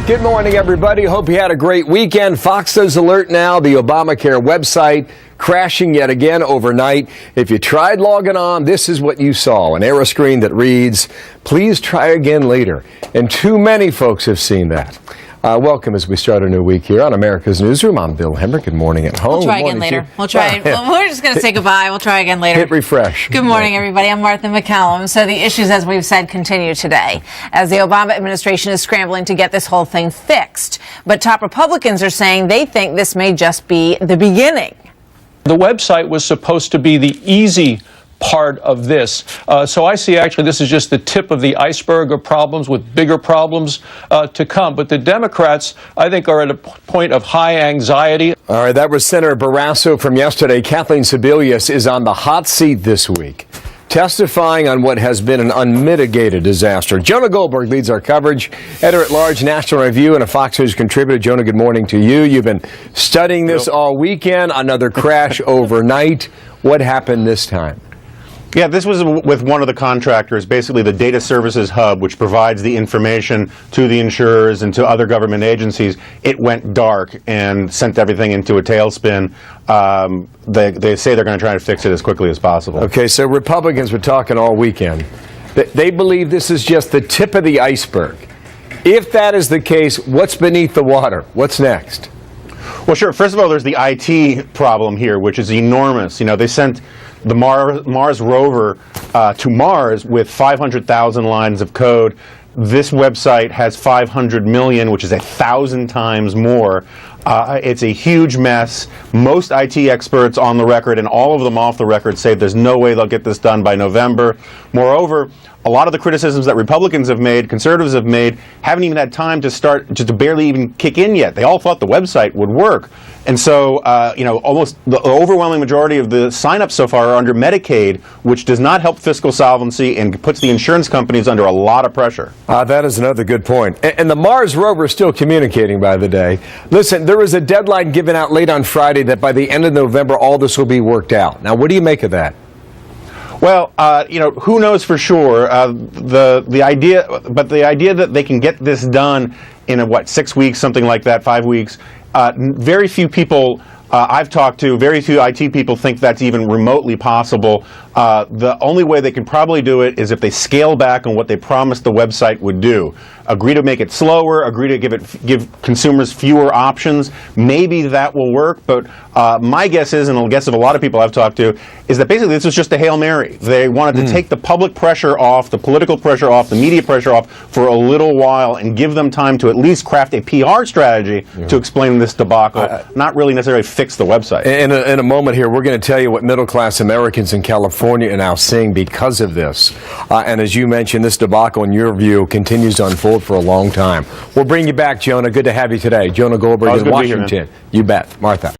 Good morning, everybody. Hope you had a great weekend. Fox News alert now. The Obamacare website crashing yet again overnight. If you tried logging on, this is what you saw. An error screen that reads, please try again later. And too many folks have seen that. Welcome as we start a new week here on America's Newsroom. I'm Bill Hemrick. Good morning at home. We'll try again later. We'll try. We're just going to say goodbye. We'll try again later. Hit refresh. Good morning, everybody. I'm Martha McCallum. So the issues, as we've said, continue today as the Obama administration is scrambling to get this whole thing fixed. But top Republicans are saying they think this may just be the beginning. The website was supposed to be the easy part of this. So I see actually this is just the tip of the iceberg of problems with bigger problems to come. But the Democrats, I think, are at a point of high anxiety. All right, that was Senator Barrasso from yesterday. Kathleen Sebelius is on the hot seat this week, testifying on what has been an unmitigated disaster. Jonah Goldberg leads our coverage, editor-at-large, National Review, and a Fox News contributor. Jonah, good morning to you. You've been studying this all weekend. Another crash overnight. What happened this time? Yeah, this was with one of the contractors, basically the data services hub, which provides the information to the insurers and to other government agencies. It went dark and sent everything into a tailspin. They say they're going to try to fix it as quickly as possible. Okay, so Republicans were talking all weekend. They believe this is just the tip of the iceberg. If that is the case, what's beneath the water? What's next? Well, sure. First of all, there's the IT problem here, which is enormous. You know, they sent the Mars Rover to Mars with 500,000 lines of code. This website has 500 million, which is 1,000 times more. It's a huge mess. Most IT experts on the record, and all of them off the record, say there's no way they'll get this done by November. Moreover, a lot of the criticisms that Republicans have made, conservatives have made, haven't even had time to start, to barely even kick in yet. They all thought the website would work. And so, almost the overwhelming majority of the signups so far are under Medicaid, which does not help fiscal solvency and puts the insurance companies under a lot of pressure. That is another good point. And the Mars Rover is still communicating by the day. Listen, there was a deadline given out late on Friday that by the end of November, all this will be worked out. Now, what do you make of that? Well, who knows for sure? The idea that they can get this done in 6 weeks, something like that, 5 weeks. Very few people I've talked to, very few IT people think that's even remotely possible. The only way they can probably do it is if they scale back on what they promised the website would do. Agree to make it slower, agree to give consumers fewer options. Maybe that will work, but my guess is, and the guess of a lot of people I've talked to, is that basically this was just a Hail Mary. They wanted to take the public pressure off, the political pressure off, the media pressure off for a little while and give them time to at least craft a PR strategy to explain this debacle, not really necessarily fix the website. In a moment here, we're going to tell you what middle-class Americans in California are now seeing because of this. And as you mentioned, this debacle, in your view, continues to unfold for a long time. We'll bring you back, Jonah. Good to have you today. Jonah Goldberg in Washington. You bet. Martha.